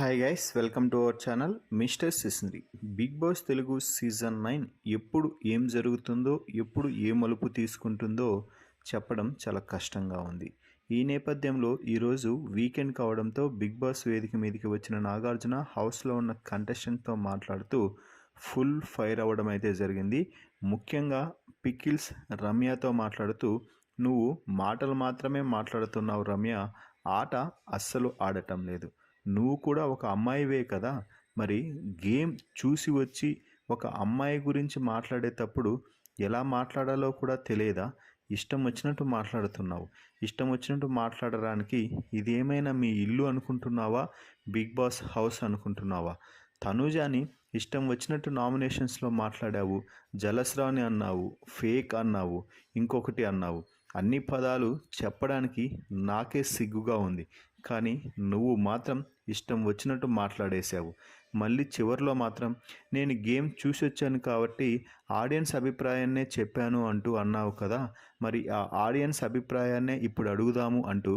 Hi guys, welcome to our channel Mister సిస్నరీ. Big Boss Telugu season 9 ఎప్పుడు ఏం జరుగుతుందో, ఎప్పుడు ఏ మలుపు తీసుకుంటుందో చెప్పడం చాలా కష్టంగా ఉంది. ఈ నేపథ్యంలో ఈరోజు వీకెండ్ కావడంతో బిగ్ బాస్ వేదిక మీదకి వచ్చిన నాగార్జున హౌస్లో ఉన్న కంటెస్టెంట్తో మాట్లాడుతూ ఫుల్ ఫైర్ అవ్వడం అయితే జరిగింది. ముఖ్యంగా పికిల్స్ రమ్యతో మాట్లాడుతూ, నువ్వు మాటలు మాత్రమే మాట్లాడుతున్నావు రమ్య, ఆట అస్సలు ఆడటం లేదు. నువ్వు కూడా ఒక అమ్మాయివే కదా, మరి గేమ్ చూసి వచ్చి ఒక అమ్మాయి గురించి మాట్లాడేటప్పుడు ఎలా మాట్లాడాలో కూడా తెలియదా? ఇష్టం వచ్చినట్టు మాట్లాడుతున్నావు. ఇష్టం వచ్చినట్టు మాట్లాడడానికి ఇదేమైనా మీ ఇల్లు అనుకుంటున్నావా? బిగ్ బాస్ హౌస్ అనుకుంటున్నావా? తనూజాని ఇష్టం వచ్చినట్టు నామినేషన్స్లో మాట్లాడావు. జలస్రాని అన్నావు, ఫేక్ అన్నావు, ఇంకొకటి అన్నావు. అన్ని పదాలు చెప్పడానికి నాకే సిగ్గుగా ఉంది. కానీ నువ్వు మాత్రం ఇష్టం వచ్చినట్టు మాట్లాడేశావు. మళ్ళీ చివరిలో మాత్రం నేను గేమ్ చూసి వచ్చాను కాబట్టి ఆడియన్స్ అభిప్రాయాన్నే చెప్పాను అంటూ అన్నావు కదా, మరి ఆ ఆడియన్స్ అభిప్రాయాన్నే ఇప్పుడు అడుగుదాము అంటూ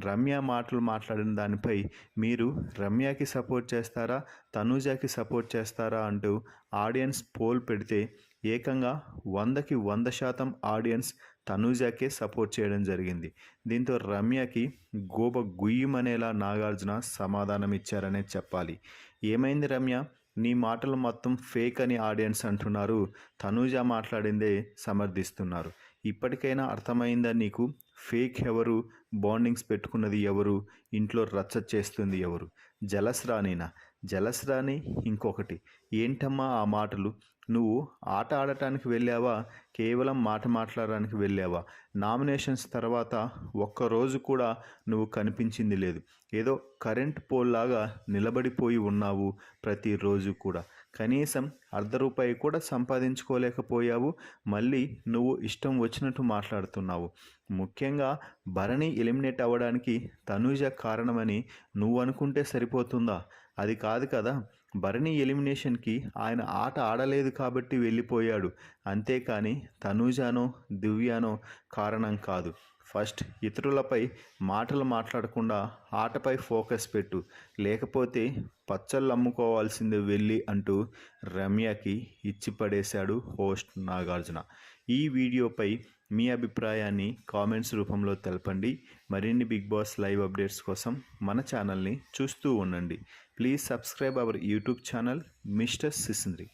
రమ్య మాటలు మాట్లాడిన దానిపై మీరు రమ్యకి సపోర్ట్ చేస్తారా, తనూజాకి సపోర్ట్ చేస్తారా అంటూ ఆడియన్స్ పోల్ పెడితే ఏకంగా 100కి 100% ఆడియన్స్ తనూజాకే సపోర్ట్ చేయడం జరిగింది. దీంతో రమ్యకి గోబ గుయ్యమనేలా నాగార్జున సమాధానం ఇచ్చారనే చెప్పాలి. ఏమైంది రమ్య, నీ మాటలు మొత్తం ఫేక్ అని ఆడియన్స్ అంటున్నారు, తనూజ మాట్లాడిందే సమర్థిస్తున్నారు. ఇప్పటికైనా అర్థమైందా నీకు? ఫేక్ ఎవరు, బాండింగ్స్ పెట్టుకున్నది ఎవరు, ఇంట్లో రచ్చ చేస్తుంది ఎవరు? జలస్రానేనా? జలస్రాని ఇంకొకటి. ఏంటమ్మా ఆ మాటలు? నువ్వు ఆట ఆడటానికి వెళ్ళావా, కేవలం మాట మాట్లాడడానికి వెళ్ళావా? నామినేషన్స్ తర్వాత ఒక్కరోజు కూడా నువ్వు కనిపించింది లేదు. ఏదో కరెంట్ పోల్ లాగా నిలబడిపోయి ఉన్నావు ప్రతిరోజు కూడా. కనీసం ₹1 కూడా సంపాదించుకోలేకపోయావు. మళ్ళీ నువ్వు ఇష్టం వచ్చినట్టు మాట్లాడుతున్నావు. ముఖ్యంగా భరణి ఎలిమినేట్ అవ్వడానికి తనూజ కారణమని నువ్వు అనుకుంటే సరిపోతుందా? అది కాదు కదా. భరణి ఎలిమినేషన్కి ఆయన ఆట ఆడలేదు కాబట్టి వెళ్ళిపోయాడు, అంతేకాని తనూజానో దివ్యానో కారణం కాదు. ఫస్ట్ ఇతరులపై మాటలు మాట్లాడకుండా ఆటపై ఫోకస్ పెట్టు, లేకపోతే పచ్చళ్ళు అమ్ముకోవాల్సిందే వెళ్ళి అంటూ రమ్యకి ఇచ్చి పడేశాడు హోస్ట్ నాగార్జున. ఈ వీడియోపై మీ అభిప్రాయాన్ని కామెంట్స్ రూపంలో తెలపండి. మరిన్ని బిగ్ బాస్ లైవ్ అప్డేట్స్ కోసం మన ఛానల్ని చూస్తూ ఉండండి. Please subscribe our YouTube channel Mister సిస్నరీ.